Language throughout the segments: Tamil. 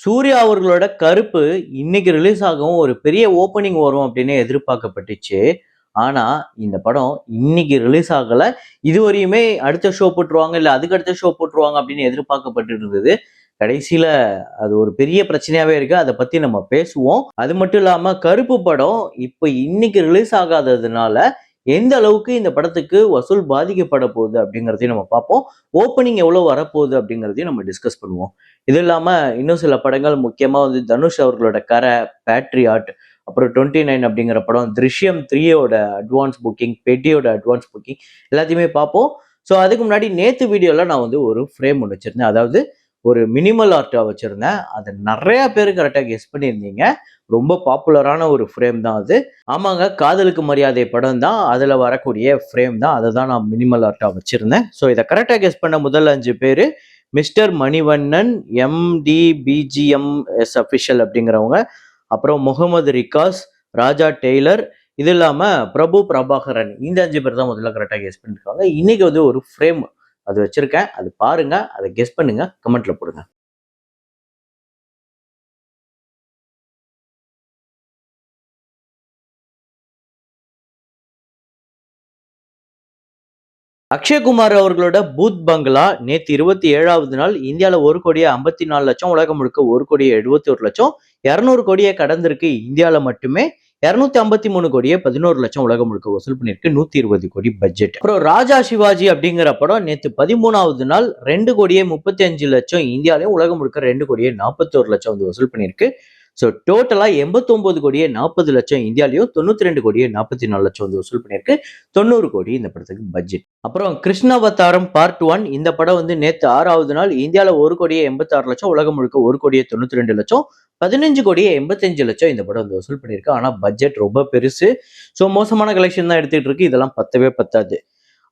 சூர்யா அவர்களோட கருப்பு இன்னைக்கு ரிலீஸ் ஆகும் ஒரு பெரிய ஓப்பனிங் வரும் அப்படின்னு எதிர்பார்க்கப்பட்டுச்சு. ஆனா, இந்த படம் இன்னைக்கு ரிலீஸ் ஆகல. இதுவரையுமே அடுத்த ஷோ போட்டுருவாங்க, இல்ல அதுக்கு அடுத்த ஷோ போட்டுருவாங்க அப்படின்னு எதிர்பார்க்கப்பட்டு இருந்தது. கடைசியில அது ஒரு பெரிய பிரச்சனையாவே இருக்கு. அத பத்தி நம்ம பேசுவோம். அது மட்டும் இல்லாம கருப்பு படம் இப்ப இன்னைக்கு ரிலீஸ் ஆகாததுனால, எந்த அளவுக்கு இந்த படத்துக்கு வசூல் பாதிக்கப்பட போகுது அப்படிங்கிறதையும் நம்ம பார்ப்போம். ஓப்பனிங் எவ்வளோ வரப்போகுது அப்படிங்கிறதையும் நம்ம டிஸ்கஸ் பண்ணுவோம். இது இல்லாம இன்னும் சில படங்கள் முக்கியமா வந்து தனுஷ் அவர்களோட கரை, பேட்ரியாட், அப்புறம் 29 அப்படிங்கிற படம், "திருஷ்யம் 3" அட்வான்ஸ் புக்கிங், பெட்டியோட அட்வான்ஸ் புக்கிங் எல்லாத்தையுமே பார்ப்போம். ஸோ அதுக்கு முன்னாடி நேத்து வீடியோல நான் வந்து ஒரு ஃப்ரேம் ஒண்ணு வச்சிருந்தேன். அதாவது ஒரு மினிமல் ஆர்ட்டா வச்சிருந்தேன். அத நெறைய பேரு கரெக்ட்டா கெஸ் பண்ணியிருந்தீங்க. ரொம்ப பாப்புலரான ஒரு ஃப்ரேம் தான் அது. ஆமாங்க, காதலுக்கு மரியாதை படம் தான். அதுல வரக்கூடிய ஃப்ரேம் தான். அத தான் நான் மினிமல் ஆர்ட்டா வச்சிருந்தேன். ஸோ இத கரெக்ட்டா கெஸ் பண்ண முதல் 5 பேரு மிஸ்டர் மணிவண்ணன், எம்டிபிஜிஎம்எஸ் அஃபிஷியல் அப்படிங்கிறவங்க, அப்புறம் முகமது ரிகாஸ், ராஜா டெய்லர், இது இல்லாம பிரபு பிரபாகரன். இந்த 5 பேர் தான் முதல்ல கரெக்ட்டா கெஸ் பண்ணிருக்காங்க. இன்னைக்கு வந்து ஒரு ஃப்ரேம் அது வச்சிருக்கேன். அது பாருங்க. அத கெஸ் பண்ணுங்க. கமெண்ட்ல போடுங்க. அக்ஷய்குமார் அவர்களோட பூத் பங்களா நேத்து 27வது நாள் இந்தியால 1,54,00,000, உலகம் முழுக்க 1,71,00,000, 200 கோடியை கடந்திருக்கு. இந்தியால மட்டுமே 253 கோடியே 11,00,000 உலகம் முழுக்க வசூல் பண்ணிருக்கு. 120 கோடி பட்ஜெட். அப்புறம் ராஜா சிவாஜி அப்படிங்கிற படம் நேத்து 13வது நாள் 2,35,00,000 இந்தியாலையும், உலகம் முழுக்க 2,41,00,000 வந்து வசூல் பண்ணிருக்கு. ஸோ டோட்டலா 89 கோடியே 40,00,000 இந்தியாலையும், 92 கோடியே 44,00,000 வந்து வசூல் பண்ணிருக்கு. 90 கோடி இந்த படத்துக்கு பட்ஜெட். அப்புறம் கிருஷ்ணாவதாரம் பார்ட் 1 இந்த படம் வந்து நேத்து 6வது நாள் இந்தியால 1,86,00,000, உலகம் முழுக்க 1,92,00,000, 15 கோடியே 85,00,000 இந்த படம் வந்து வசூல் பண்ணிருக்கு. ஆனா பட்ஜெட் ரொம்ப பெருசு. ஸோ மோசமான கலெக்ஷன் தான் எடுத்துட்டு இருக்கு. இதெல்லாம் பத்தவே பத்தாது.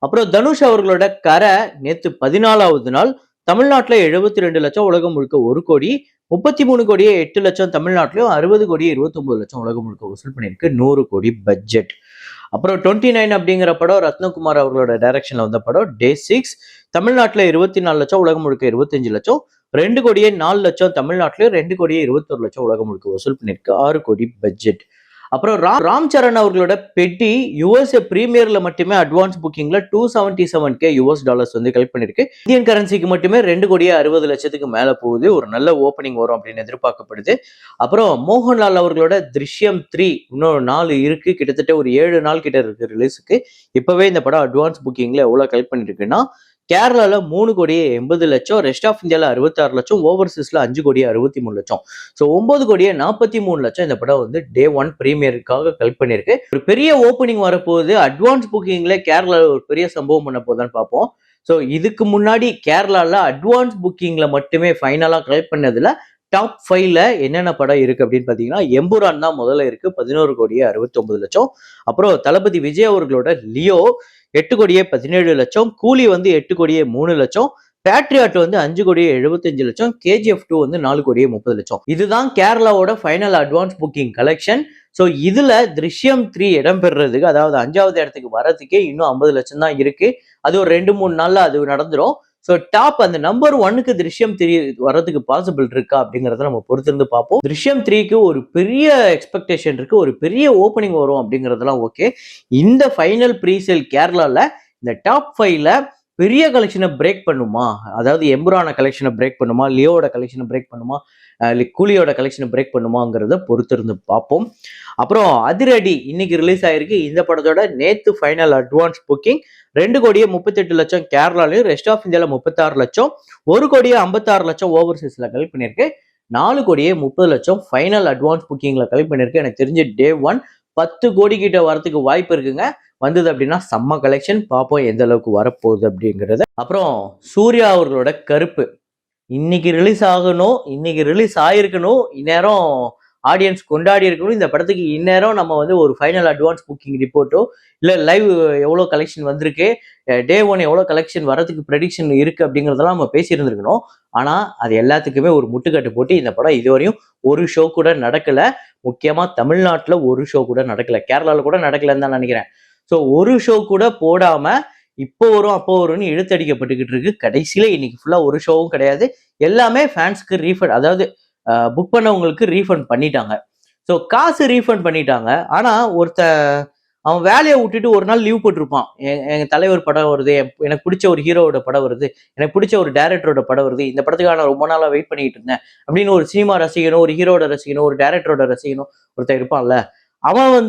அப்புறம் தனுஷ் அவர்களோட கரை நேத்து 14வது நாள் தமிழ்நாட்டுல 72,00,000, உலகம் முழுக்க 1 கோடி, 33 கோடியே 8,00,000 தமிழ்நாட்டிலும், 60 கோடியே 29,00,000 உலகம் முழுக்க வசூல் பண்ணியிருக்கு. 100 கோடி பட்ஜெட். அப்புறம் 29 அப்படிங்கிற படம் ரத்னகுமார் அவர்களோட டைரக்ஷன்ல வந்த படம். டே 6 தமிழ்நாட்டுல 24,00,000, உலகம் முழுக்க 25,00,000, 2 கோடியே 4,00,000 தமிழ்நாட்டிலும், 2 கோடியே 21,00,000 உலகம் முழுக்க வசூல் பண்ணியிருக்கு. 6 கோடி பட்ஜெட். அப்புறம் ராம் சரண் அவர்களோட பெட்டி யுஎஸ்ஏ பிரீமியர்ல மட்டுமே அட்வான்ஸ் புக்கிங்ல $277K வந்து கலெக்ட் பண்ணிருக்கு. இந்தியன் கரன்சிக்கு மட்டுமே 2 கோடியே 60,00,000 மேல போகுது. ஒரு நல்ல ஓப்பனிங் வரும் அப்படின்னு எதிர்பார்க்கப்படுது. அப்புறம் மோகன்லால் அவர்களோட "திருஷ்யம் 3" இன்னும் 4 இருக்கு. கிட்டத்தட்ட ஒரு 7 நாள் கிட்ட இருக்கு ரிலீஸுக்கு. இப்பவே இந்த படம் அட்வான்ஸ் புக்கிங்ல எவ்வளவு கலெக்ட் பண்ணிருக்குன்னா, கேரளால 3 கோடியே 80,00,000, ரெஸ்ட் ஆஃப் இந்தியால 66,00,000, ஓவர்சீஸ்ல 5 கோடியே 63,00,000. ஸோ 9 கோடியே 43,00,000 இந்த படம் வந்து டே 1 பிரீமியருக்காக கலெக்ட் பண்ணிருக்கு. ஒரு பெரிய ஓப்பனிங் வரப்போகுது. அட்வான்ஸ் புக்கிங்ல கேரளால ஒரு பெரிய சம்பவம் பண்ண போதான்னு பார்ப்போம். ஸோ இதுக்கு முன்னாடி கேரளால அட்வான்ஸ் புக்கிங்ல மட்டுமே ஃபைனலா கலெக்ட் பண்ணதுல டாப் 5ல என்னென்ன படம் இருக்கு அப்படின்னு பாத்தீங்கன்னா, எம்புரான் தான் முதல்ல இருக்கு. 11 கோடியே 69,00,000. அப்புறம் தளபதி விஜய் அவர்களோட லியோ 8 கோடியே 17,00,000, கூலி வந்து 8 கோடியே 3,00,000, பேட்ரியாட் வந்து 5 கோடியே 75,00,000, கேஜிஎஃப் 2 வந்து 4 கோடியே 30,00,000. இதுதான் கேரளாவோட final advance booking collection. So இதுல "திருஷ்யம் 3" இடம் பெறுறதுக்கு, அதாவது 5வது இடத்துக்கு வரதுக்கே இன்னும் 50,00,000 தான் இருக்கு. அது ஒரு 2-3 நாள்ல அது நடந்துரும். ஸோ டாப் அந்த நம்பர் 1க்கு "திருஷ்யம் 3" வரதுக்கு பாசிபிள் இருக்கா அப்படிங்கிறத நம்ம பொறுத்திருந்து பார்ப்போம். "திருஷ்யம் 3க்கு ஒரு பெரிய எக்ஸ்பெக்டேஷன் இருக்கு. ஒரு பெரிய ஓப்பனிங் வரும் அப்படிங்கிறதெல்லாம் ஓகே. இந்த ஃபைனல் ப்ரீசேல் கேரளால இந்த டாப் 5ல பெரிய கலெக்ஷனை பிரேக் பண்ணுமா? அதாவது எம்புரான கலெக்ஷனை பிரேக் பண்ணுமா? லியோட கலெக்ஷனை பிரேக் பண்ணுமா? கூலியோட கலெக்ஷனை பிரேக் பண்ணுமாங்கிறத பொறுத்திருந்து பார்ப்போம். அப்புறம் அதிரடி இன்னைக்கு ரிலீஸ் ஆயிருக்கு. இந்த படத்தோட நேத்து ஃபைனல் அட்வான்ஸ் புக்கிங் 2 கோடியே 38,00,000 கேரளாலையும், ரெஸ்ட் ஆஃப் இந்தியால 36,00,000, 1 கோடியே 56,00,000 ஓவர்சீஸ்ல கலெக்ட் பண்ணியிருக்கு. 4 கோடியே 30,00,000 ஃபைனல் அட்வான்ஸ் புக்கிங்ல கலெக்ட் பண்ணியிருக்கு. எனக்கு தெரிஞ்சு டே 1 10 கோடி கிட்ட வரதுக்கு வாய்ப்பு இருக்குங்க. வந்தது அப்படின்னா செம்ம கலெக்ஷன். பார்ப்போம் எந்த அளவுக்கு வரப்போகுது அப்படிங்கிறத. அப்புறம் சூர்யா அவர்களோட கருப்பு இன்னைக்கு ரிலீஸ் ஆகணும், இன்னைக்கு ரிலீஸ் ஆயிருக்கணும், இந்நேரம் ஆடியன்ஸ் கொண்டாடி இருக்கணும். இந்த படத்துக்கு இந்நேரம் நம்ம வந்து ஒரு ஃபைனல் அட்வான்ஸ் புக்கிங் ரிப்போர்ட்டோ, இல்ல லைவ் எவ்வளோ கலெக்ஷன் வந்திருக்கு, டே 1 எவ்வளோ கலெக்ஷன் வரதுக்கு ப்ரெடிக்ஷன் இருக்கு அப்படிங்கிறதெல்லாம் நம்ம பேசியிருந்திருக்கணும். ஆனா அது எல்லாத்துக்குமே ஒரு முட்டுக்கட்டு போட்டு இந்த படம் இதுவரையும் ஒரு ஷோ கூட நடக்கல. முக்கியமா தமிழ்நாட்டுல ஒரு ஷோ கூட நடக்கல. கேரளால கூட நடக்கலன்னு தான் நினைக்கிறேன். ஸோ ஒரு ஷோ கூட போடாம இப்போ வரும் அப்போ வரும்னு இழுத்தடிக்கப்பட்டுக்கிட்டு இருக்கு. கடைசியில இன்னைக்கு ஃபுல்லா ஒரு ஷோவும் கிடையாது. எல்லாமே ஃபேன்ஸ்க்கு ரீஃபண்ட், அதாவது புக் பண்ணவங்களுக்கு ரீஃபண்ட் பண்ணிட்டாங்க. ஸோ காசு ரீஃபண்ட் பண்ணிட்டாங்க. ஆனா அவன் வேலையை விட்டுட்டு ஒரு நாள் லீவ் போட்டிருப்பான். எங்க தலைவர் படம் வருது, எனக்கு பிடிச்ச ஒரு ஹீரோவோட படம் வருது, எனக்கு பிடிச்ச ஒரு டைரக்டரோட படம் வருது, இந்த படத்துக்காக நான் ரொம்ப நாளா வெயிட் பண்ணிட்டு இருந்தேன் அப்படின்னு ஒரு சினிமா ரசிகனோ, ஒரு ஹீரோட ரசிகனோ, ஒரு டைரக்டரோட ரசிகனோ ஒருத்தன் இருப்பான்ல. அவன்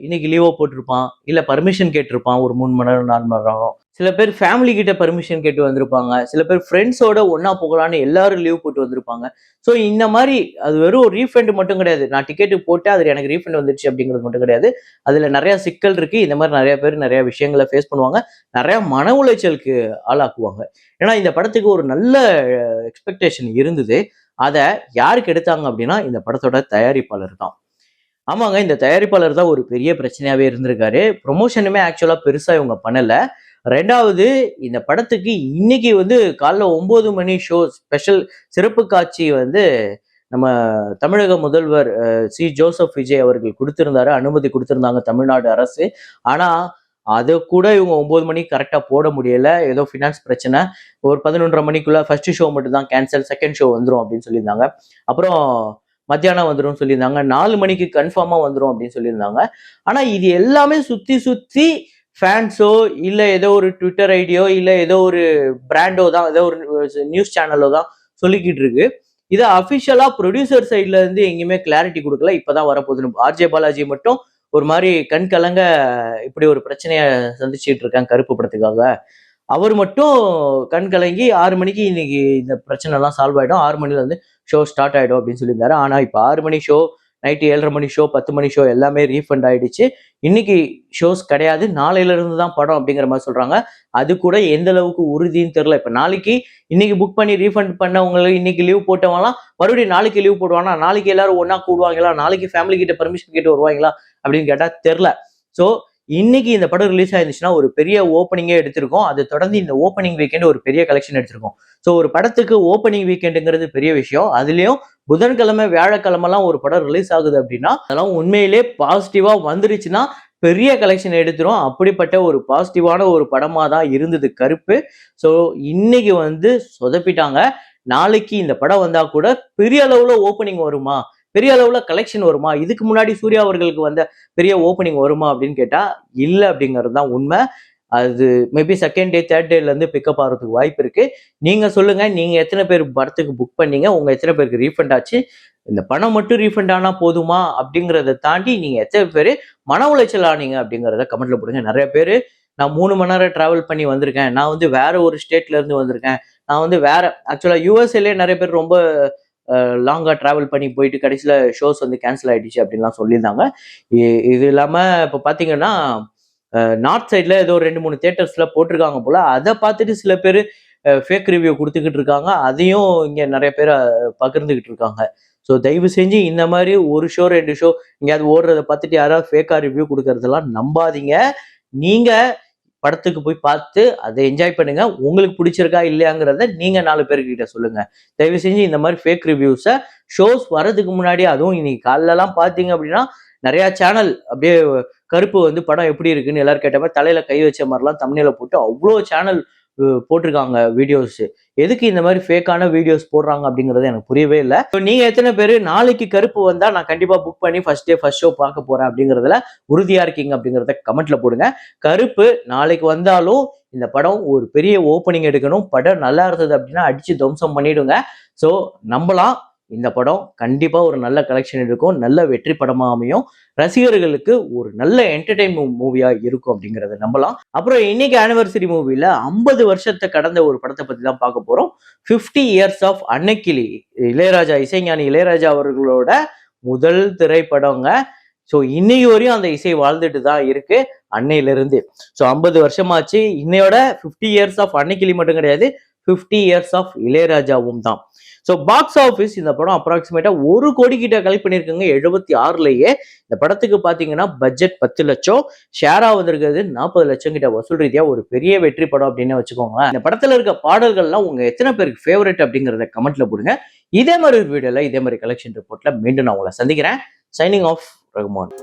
இன்னைக்கு லீவோ போட்டிருப்பான். இல்ல பர்மிஷன் கேட்டிருப்பான். ஒரு 3 மணி நேரம், 4 மணி நேரம். சில பேர் ஃபேமிலி கிட்ட பர்மிஷன் கேட்டு வந்திருப்பாங்க. சில பேர் ஃப்ரெண்ட்ஸோட ஒண்ணா போகலான்னு எல்லாரும் லீவ் போட்டு வந்திருப்பாங்க. ஸோ இந்த மாரி அது வெறும் ரீஃபண்ட் மட்டும் கிடையாது. நான் டிக்கெட் போட்டேன். அதுல எனக்கு ரீஃபண்ட் வந்துருச்சு அப்படிங்கிறது மட்டும் கிடையாது. அதுல நெறைய சிக்கல் இருக்கு. இந்த மாரி நெறைய பேர் நெறைய விஷயங்கள ஃபேஸ் பண்ணுவாங்க. நெறைய மன உளைச்சலுக்கு ஆளாக்குவாங்க. ஏன்னா இந்த படத்துக்கு ஒரு நல்ல எக்ஸ்பெக்டேஷன் இருந்தது. அத யாருக்கு எடுத்தாங்க அப்படின்னா, இந்த படத்தோட தயாரிப்பாளர் தான். ஆமாங்க. இந்த தயாரிப்பாளர் தான் ஒரு பெரிய பிரச்சனையாவே இருந்திருக்காரு. ப்ரமோஷனுமே ஆக்சுவலா பெருசா இவங்க பண்ணல. 2வது இந்த படத்துக்கு இன்னைக்கு காலைல 9 மணி ஷோ ஸ்பெஷல் சிறப்பு காட்சி நம்ம தமிழக முதல்வர் ஜோசப் விஜய் அவர்கள் குடுத்திருந்தாரு. அனுமதி குடுத்திருந்தாங்க தமிழ்நாடு அரசு. ஆனா, அத கூட இவங்க 9 மணிக்கு கரெக்ட்டா போட முடியல. ஏதோ ஃபினான்ஸ் பிரச்சனை. ஒரு 11:30 மணிக்குள்ள ஃபர்ஸ்ட் ஷோ மட்டும் தான் கேன்சல். செகண்ட் ஷோ வந்துரும் அப்படின்னு சொல்லியிருந்தாங்க. அப்புறம் மத்தியானம் வந்துரும்னு சொல்லியிருந்தாங்க. 4 மணிக்கு கன்ஃபார்மா வந்துரும் அப்படின்னு சொல்லியிருந்தாங்க. ஆனா இது எல்லாமே சுத்தி சுத்தி ஃபேன்ஸோ, இல்ல ஏதோ ஒரு ட்விட்டர் ஐடியோ, இல்ல ஏதோ ஒரு பிராண்டோ தான், ஏதோ ஒரு நியூஸ் சேனலோ தான் சொல்லிக்கிட்டு இருக்கு. இத அபிஷியலா புரொடியூசர் சைட்ல இருந்து எங்கேயுமே கிளாரிட்டி குடுக்கல. இப்பதான் வரப்போகுதுன்னு. ஆர்ஜே பாலாஜி மட்டும் ஒரு மாரி கண் கலங்க இப்படி ஒரு பிரச்சனைய சந்திச்சுட்டு இருக்கேன் கருப்பு படத்துக்காக. அவர் மட்டும் கண் கலங்கி 6 மணிக்கு இன்னைக்கு இந்த பிரச்சனை எல்லாம் சால்வ் ஆயிடும். 6 மணில இருந்து ஷோ ஸ்டார்ட் ஆயிடும் அப்படின்னு சொல்லியிருந்தாரு. ஆனா இப்ப 6 மணி ஷோ, நைட் 7:30 மணி ஷோ, 10 மணி ஷோ எல்லாமே ரீஃபண்ட் ஆயிடுச்சு. இன்னைக்கு ஷோஸ் கிடையாது. நாளையில இருந்து தான் படம் அப்படிங்கிற மாதிரி சொல்றாங்க. அது கூட எந்த அளவுக்கு உறுதின்னு தெரியல. இப்ப நாளைக்கு இன்னைக்கு புக் பண்ணி ரீஃபண்ட் பண்ணவங்களுக்கு இன்னைக்கு லீவ் போட்டவங்கலாம் மறுபடியும் நாளைக்கு லீவ் போடுவானா? நாளைக்கு எல்லாரும் ஒண்ணா கூடுவாங்களா? நாளைக்கு ஃபேமிலி கிட்ட பெர்மிஷன் கேட்டு வருவாங்களா? அப்படின்னு கேட்டா தெரியல. சோ இன்னைக்கு இந்த படம் ரிலீஸ் ஆயிருந்துச்சுன்னா ஒரு பெரிய ஓப்பனிங்கே எடுத்திருக்கோம். அதை தொடர்ந்து இந்த ஓப்பனிங் வீக்கெண்ட் ஒரு பெரிய கலெக்ஷன் எடுத்திருக்கோம். ஸோ ஒரு படத்துக்கு ஓப்பனிங் வீக்கெண்டுங்கிறது பெரிய விஷயம். அதுலயும் புதன்கிழமை, வியாழக்கிழமெல்லாம் ஒரு படம் ரிலீஸ் ஆகுது அப்படின்னா, அதெல்லாம் உண்மையிலே பாசிட்டிவா வந்துருச்சுன்னா பெரிய கலெக்ஷன் எடுத்துரும். அப்படிப்பட்ட ஒரு பாசிட்டிவான ஒரு படமா தான் இருந்தது கருப்பு. ஸோ இன்னைக்கு சொதப்பிட்டாங்க. நாளைக்கு இந்த படம் வந்தா கூட பெரிய அளவுல ஓப்பனிங் வருமா? பெரிய அளவுல கலெக்ஷன் வருமா? இதுக்கு முன்னாடி சூர்யா அவர்களுக்கு வந்த பெரிய ஓப்பனிங் வருமா அப்படின்னு கேட்டா, இல்ல அப்படிங்கிறது தான் உண்மை. அது மேபி செகண்ட் டே, தேர்ட் டேல இருந்து பிக்கப் ஆகுறதுக்கு வாய்ப்பு இருக்கு. நீங்க சொல்லுங்க, நீங்க எத்தனை பேர் படத்துக்கு புக் பண்ணீங்க? உங்க எத்தனை பேருக்கு ரீஃபண்ட் ஆச்சு? இந்த பணம் மட்டும் ரீஃபண்ட் ஆனா போதுமா? அப்படிங்கிறத தாண்டி நீங்க எத்தனை பேரு மன உளைச்சல் ஆனீங்க அப்படிங்கிறத கமெண்ட்ல போடுங்க. நெறைய பேரு நான் 3 மணி நேரம் டிராவல் பண்ணி வந்திருக்கேன். நான் வேற ஒரு ஸ்டேட்ல இருந்து வந்திருக்கேன். நான் வேற ஆக்சுவலா யுஎஸ்ஏலயே நெறைய பேர் ரொம்ப லாங்கா டிராவல் பண்ணி போயிட்டு கடைசியில ஷோஸ் கேன்சல் ஆயிடுச்சு அப்படின்லாம் சொல்லியிருந்தாங்க. இது இல்லாம இப்ப பாத்தீங்கன்னா, நார்த் சைட்ல ஏதோ 2, 3 தியேட்டர்ஸ்ல போட்டிருக்காங்க போல. அத பார்த்துட்டு சில பேரு ஃபேக் ரிவ்யூ குடுத்துக்கிட்டு இருக்காங்க. அதையும் இங்க நெறைய பேர் பகிர்ந்துகிட்டு இருக்காங்க. ஸோ தயவு செஞ்சு இந்த மாரி 1 ஷோ, 2 ஷோ எங்கேயாவது ஓடுறத பார்த்துட்டு யாராவது ஃபேக்கா ரிவ்யூ குடுக்கறதெல்லாம் நம்பாதீங்க. நீங்க படத்துக்கு போய் பார்த்து அத என்ஜாய் பண்ணுங்க. உங்களுக்கு பிடிச்சிருக்கா இல்லையாங்கிறத நீங்க 4 பேர்கிட்ட சொல்லுங்க. தயவு செஞ்சு இந்த மாரி ஃபேக் ரிவ்யூஸ ஷோஸ் வர்றதுக்கு முன்னாடி அதுவும் இன்னைக்கு காலைலலாம் பார்த்தீங்க அப்படின்னா, நெறைய சேனல் அப்படியே கருப்பு படம் எப்படி இருக்குன்னு எல்லாரும் கேட்ட மாரி தலையில கை வச்ச மாரிலாம் தம்ப்நெயில போட்டு அவ்ளோ சேனல் போட்டிருக்காங்க வீடியோஸ். எதுக்கு இந்த மாரி ஃபேக்கான வீடியோஸ் போடுறாங்க அப்படிங்கிறது எனக்கு புரியவே இல்ல. நீங்க எத்தனை பேரு நாளைக்கு கருப்பு வந்தா நான் கண்டிப்பா புக் பண்ணி ஃபர்ஸ்ட் டே ஃபர்ஸ்ட் ஷோ பார்க்க போறேன் அப்படிங்கிறதுல உறுதியா இருக்கீங்க அப்படிங்கிறத கமெண்ட்ல போடுங்க. கருப்பு நாளைக்கு வந்தாலும் இந்த படம் ஒரு பெரிய ஓப்பனிங் எடுக்கணும். படம் நல்லா இருந்தது அப்படின்னா அடிச்சு துவம்சம் பண்ணிடுங்க. ஸோ நம்பலாம். இந்த படம் கண்டிப்பா ஒரு நல்ல கலெக்ஷன் எடுக்கும். நல்ல வெற்றி படமா அமையும். ரசிகர்களுக்கு ஒரு நல்ல என்டர்டெயின்மெண்ட் மூவியா இருக்கும் அப்படிங்கறத நம்பலாம். அப்புறம் இன்னைக்கு ஆனிவர்சரி மூவில 50 வருஷத்தை கடந்த ஒரு படத்தை பத்தி தான் பார்க்க போறோம். 50 இயர்ஸ் ஆஃப் அன்னைக்கிளி. இளையராஜா, இசைஞானி இளையராஜா அவர்களோட முதல் திரைப்படங்க. ஸோ இன்னைக்கு வரையும் அந்த இசை வாழ்ந்துட்டு தான் இருக்கு. அன்னையில இருந்து. ஸோ 50 வருஷமாச்சு. இன்னையோட 50 இயர்ஸ் ஆஃப் அன்னைக்கிளி மட்டும் கிடையாது. 50 இயர்ஸ் ஆஃப் இளையராஜாவும் தான். ஸோ பாக்ஸ் ஆஃபீஸ் இந்த படம் அப்ராக்சிமேட்டா 1 கோடி கிட்ட கலெக்ட் பண்ணிருக்குங்க 76லயே. இந்த படத்துக்கு பாத்தீங்கன்னா பட்ஜெட் 10 லட்சம், ஷேரா வந்திருக்கிறது 40 லட்சம் கிட்ட வசூல் ரீதியா ஒரு பெரிய வெற்றி படம் அப்படின்னு வச்சுக்கோங்க. இந்த படத்துல இருக்க பாடல்கள்லாம் உங்க எத்தனை பேருக்கு ஃபேவரட் அப்படிங்கறத கமெண்ட்ல போடுங்க. இதே மாதிரி ஒரு வீடியோல இதே மாதிரி கலெக்ஷன் ரிப்போர்ட்ல மீண்டும் நான் உங்களை சந்திக்கிறேன். Signing off Rahman.